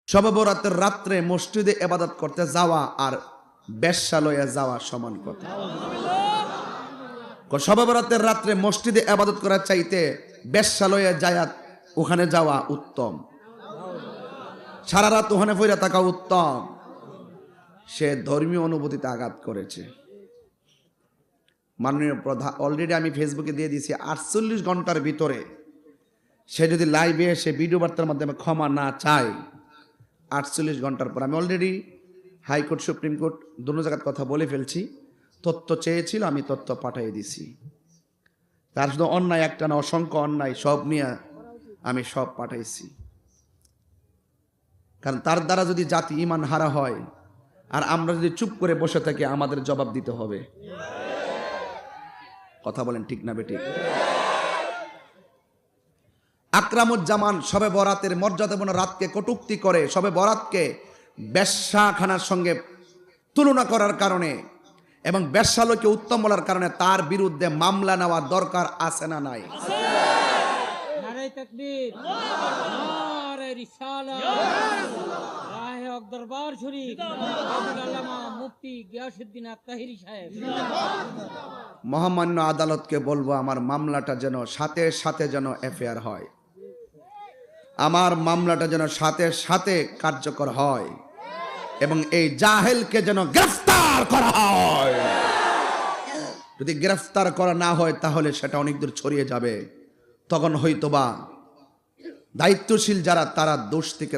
শবে বরাতের রাত্রে মসজিদে ইবাদত করতে যাওয়া আর বেশ্যালয়ে যাওয়া সমান কথা। শবে বরাতের রাত্রে মসজিদে ইবাদত করার চাইতে বেশ্যালয়ে যায় ওখানে যাওয়া উত্তম, সারা রাত ওখানে পড়ে থাকা উত্তম। সে ধর্মীয় অনুভূতিতে আঘাত করেছে। মাননীয় প্রধান অলরেডি আমি ফেসবুকে দিয়ে দিয়েছি, 48 ঘন্টার ভিতরে সে যদি লাইভে এসে ভিডিও বার্তার মাধ্যমে ক্ষমা না চায়, 48 ঘন্টার পর, আমি অলরেডি হাইকোর্ট সুপ্রিম কোর্ট দুটো জায়গার কথা বলে ফেলছি। তথ্য চেয়েছিল, আমি তথ্য পাঠিয়ে দিছি। তার শুধু অন্যায় একটা না, অসংখ্য অন্যায় সব নিয়ে আমি সব পাঠাইছি। কারণ তার দ্বারা যদি জাতি ঈমান হারা হয় আর আমরা যদি চুপ করে বসে থাকি, আমাদের জবাব দিতে হবে। কথা বলেন ঠিক না বেঠিক? আকরামুজ্জামান শবে বরাতের মর্যাদাপূর্ণ রাতকে কটূক্তি করে শবে বরাতকে বেশ্যাখানার সঙ্গে তুলনা করার কারণে এবং বেশ্যালয়কে উত্তম বলার কারণে তার বিরুদ্ধে মামলা নেওয়ার দরকার আছে না নাই? নারে তাকবীর, নারে রিসালাত, রাহে হক দরবার শরীফ, আবুল আল্লামা মুফতি গিয়াসউদ্দিন আত-তাহিরি সাহেব। মহামান্য আদালতকে বলবো আমার মামলাটা যেন সাথে সাথে যেন এফআইআর হয়, আমার মামলাটা যেন সাথে সাথে কার্যকর হয় এবং এই জাহেলকে যেন গ্রেফতার করা হয়। যদি গ্রেফতার করা না হয় তাহলে সেটা অনেক দূর ছড়িয়ে যাবে। তখন হয়তোবা দায়িত্বশীল যারা তারা দোষ থেকে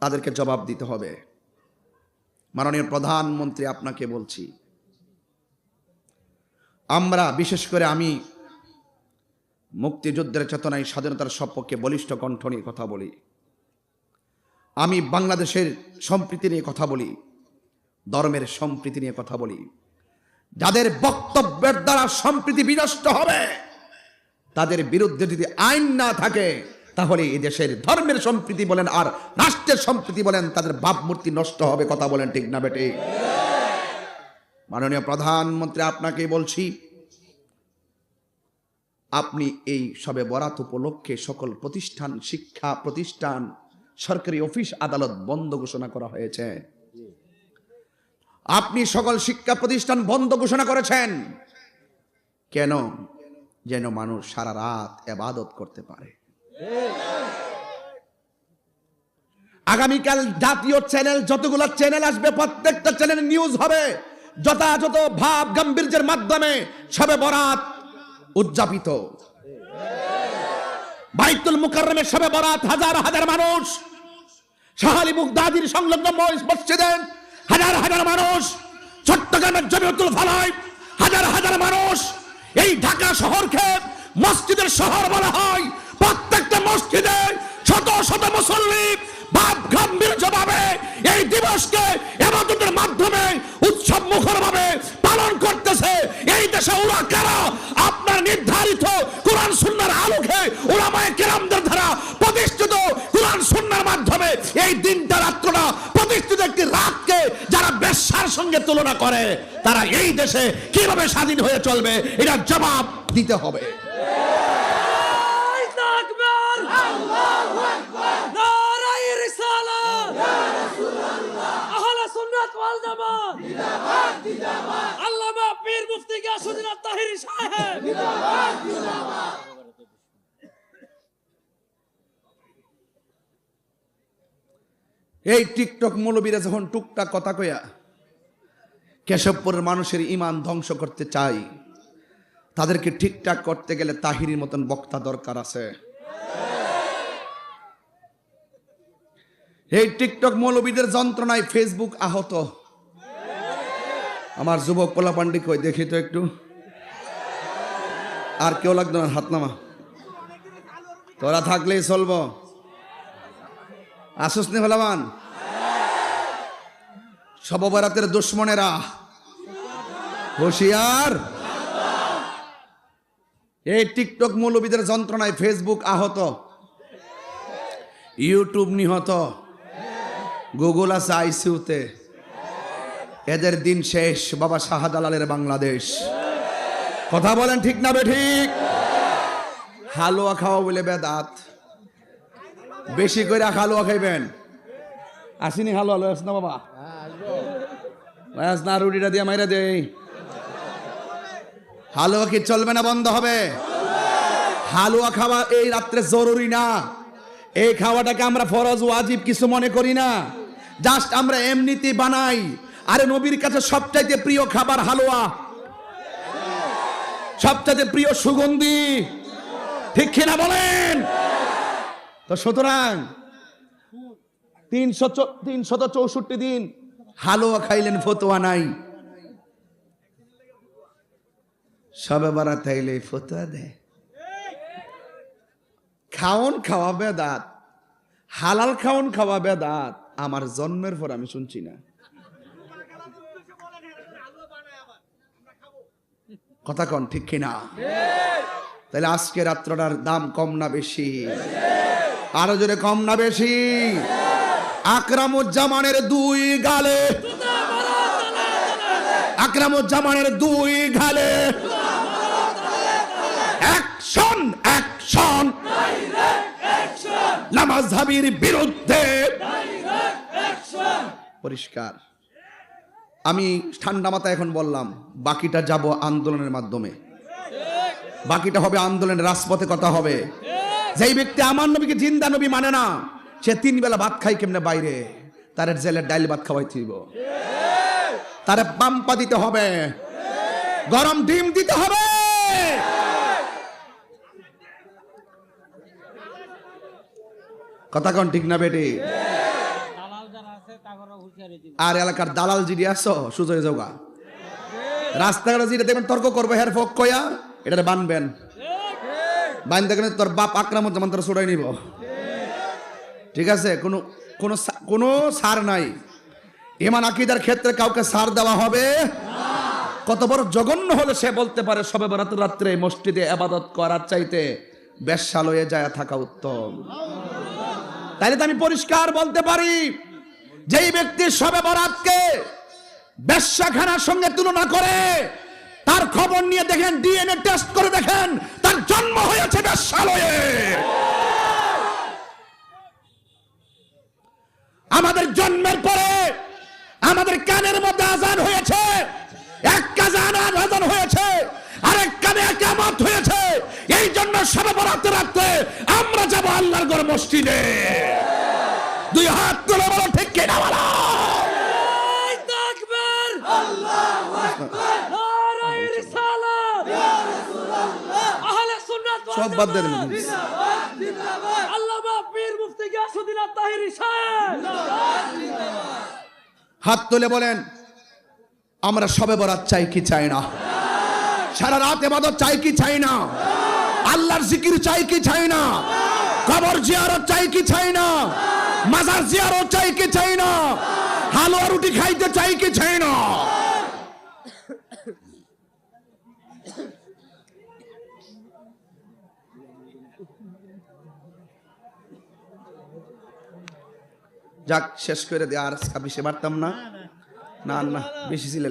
তাদেরকে জবাব দিতে হবে। মাননীয় প্রধানমন্ত্রী, আপনাকে বলছি, আমরা বিশেষ করে আমি মুক্তিযুদ্ধের চেতনায় স্বাধীনতার সপক্ষে বলিষ্ঠ কণ্ঠ নিয়ে কথা বলি। আমি বাংলাদেশের সম্প্রীতি নিয়ে কথা বলি, ধর্মের সম্প্রীতি নিয়ে কথা বলি। যাদের বক্তব্যের দ্বারা সম্প্রীতি বিনষ্ট হবে, তাদের বিরুদ্ধে যদি আইন না থাকে, তাহলে এই দেশের ধর্মের সম্প্রীতি বলেন আর রাষ্ট্রের সম্প্রীতি বলেন, তাদের ভাবমূর্তি নষ্ট হবে। কথা বলেন ঠিক না বেটে? মাননীয় প্রধানমন্ত্রী, আপনাকে বলছি, আপনি এই শবে বরাত উপলক্ষে সকল প্রতিষ্ঠান, শিক্ষা প্রতিষ্ঠান, সরকারি অফিস আদালত বন্ধ ঘোষণা করা হয়েছে। আপনি সকল শিক্ষা প্রতিষ্ঠান বন্ধ ঘোষণা করেছেন কেন? যেন মানুষ সারা রাত ইবাদত করতে পারে। আগামীকাল জাতীয় চ্যানেল, যতগুলো চ্যানেল আসবে, প্রত্যেকটা চ্যানেলে নিউজ হবে যথাযথ ভাব গাম্ভীর্যের মাধ্যমে শবে বরাত উদযাপিত। বাইতুল মুকাররমে শবে বরাত হাজার হাজার মানুষ, শাহালি মুগদাদির সংলগ্ন মসজিদে হাজার হাজার মানুষ, চট্টগ্রামের জমিয়তুল ফালাহ হাজার হাজার মানুষ। এই ঢাকা শহরকে মসজিদের শহর বলা হয়। প্রত্যেকটা মসজিদে শত শত মুসল্লি ভাব গাম্ভীর্যভাবে এই দিবসকে ইবাদতের মাধ্যমে উৎসব মুখরভাবে পালন করতেছে। এই দেশে ওরা কারা? আপনার নির্ধারিত কোরআন সুন্নাহর আলোকে উলামায়ে কেরামদের দ্বারা প্রতিষ্ঠিত কোরআন সুন্নাহর মাধ্যমে এই দিনটা, রাত্রটা প্রতিষ্ঠিত একটি রাতকে যারা বেশ্যার সঙ্গে তুলনা করে, তারা এই দেশে কিভাবে স্বাধীন হয়ে চলবে, এটা জবাব দিতে হবে। আল্লামা পীর মুফতি গিয়াসউদ্দিন আত-তাহিরি সাহেব। এই টিকটক মৌলবীরা যখন টুকটাক কথা কইয়া কেশবপুরের মানুষের ঈমান ধ্বংস করতে চায়, তাদেরকে ঠিকঠাক করতে গেলে তাহিরির মতন বক্তা দরকার আছে। এই টিকটক মৌলবীদের যন্ত্রণায় ফেসবুক আহত। আমার যুবক পোলাপান্ডি কই দেখি তো একটু। আর কেউ লাগতো না, হাত নামা। তোরা থাকলেই চলবো। আসুস নি হলামান? শবে বরাতের দুশ্মনেরা হুঁশিয়ার। এই টিকটক মৌলবীদের যন্ত্রণায় ফেসবুক আহত, ইউটিউব নিহত, গুগল আছে আইসিউতে। এদের দিন শেষ। বাবা শাহজালালের বাংলাদেশ। কথা বলেন ঠিক না বেঠিক? হালুয়া খাওয়া বলে বেদাত, বেশি করে হালুয়া খাইবেন। আসিনি হালুয়া লয়ে আস না বাবা, লয়ে আস না, রুটিটা দিয়ে মাইরা দে। হালুয়া কি চলবে না বন্ধ হবে? হালুয়া খাওয়া এই রাত্রে জরুরি না, এই খাওয়াটাকে আমরা ফরজ ওয়াজিব কিছু মনে করি না, জাস্ট আমরা এমনিতেই বানাই। আরে নবীর কাছে সবচাইতে প্রিয় খাবার হালুয়া, সবচাইতে প্রিয় সুগন্ধি, ঠিক কিনা বলেন? তো সুতরাং 364 দিন হালুয়া খাইলেন, ফতোয়া নাই। সবে বারাত আইলে ফতোয়া দেয়, খাওন খাওয়া বেদাত, হালাল খাওন খাওয়া বেদাত। আমার জন্মের পর আমি শুনছি না। কথা কন ঠিক কিনা? তাহলে আজকে রাত্রটার দাম কম না বেশি? আরো জোরে কম না বেশি? আকরামুজ্জামানের 2 গালে, আকরামুজ্জামানের 2 গালে অ্যাকশন, অ্যাকশন, লামাযহাবির বিরুদ্ধে পরিষ্কার। আমি ঠান্ডা মাথায় এখন বললাম, বাকিটা যাব আন্দোলনের মাধ্যমে, বাকিটা হবে আন্দোলনের রাজপথে কথা হবে। যেই ব্যক্তি আমার নবীকে জিন্দা নবী মানে না, সে 3 বেলা ভাত খাই কেমনে বাইরে, তার জেলের ডাইল ভাত খাওয়াই থইব, তারে পাম্পা দিতে হবে, গরম ডিম দিতে হবে। কথা কোন ঠিক না বেটি? আর এলাকার দালাল জিডি আসো সুজয় যোগা, রাস্তাঘাটে যেটা দেখবেন তর্ক করবে, হের ফক কয়া এটা বানবেন, বানতে গেলে তোর বাপ আকরামুজ্জামান তোর ছুটাই নিব, ঠিক আছে? কোনো সার নাই। ইমান আকীদার ক্ষেত্রে কাউকে সার দেওয়া হবে? কত বড় জঘন্য হলে সে বলতে পারে শবে বরাতের রাত্রে মসজিদে ইবাদত করার চাইতে বেশ্যালয়ে যায় থাকা উত্তম। তাইলে তো আমি পরিষ্কার বলতে পারি, যেই ব্যক্তি শবে বরাতকে বেশ্যাখানার সঙ্গে তুলনা করে, তার খবর নিয়ে দেখেন, ডিএনএ টেস্ট করে দেখেন, তার জন্ম হয়েছে বেশ্যালয়ে। আমাদের জন্মের পরে আমাদের কানের মধ্যে আজান হয়েছে, এক কানে আজান হয়েছে, আরেক কানে ইকামত হয়েছে। এই জন্য শবে বরাতের রাতে আমরা যাব আল্লাহর ঘর মসজিদে। 2 হাত তুলে বলো ঠিক কিনা বলো? তাকবীর, আল্লাহু আকবার, নারায়ে রিসালাত, ইয়া রাসূলুল্লাহ, আহলে সুন্নাত ওয়াল সব বাদ দেন। জিন্দাবাদ, জিন্দাবাদ, আল্লামা পীর মুফতি গিয়াসউদ্দিন আত-তাহিরি সাহেব, জিন্দাবাদ, জিন্দাবাদ। হাত তুলে বলেন, আমরা শবে বরাত চাই কি চাই না? সারা রাত ইবাদত চাই কি চাই না? আল্লাহর জিকির চাই কি চাই না? কবর জিয়ারত চাই কি চাই না? মাজার জিয়ারত চাই কি চাই না? হালুয়া রুটি খাইতে চাই কি চাই না? যাক, শেষ করে দে, আর বেশি পারতাম না, না না বেশি ছিল।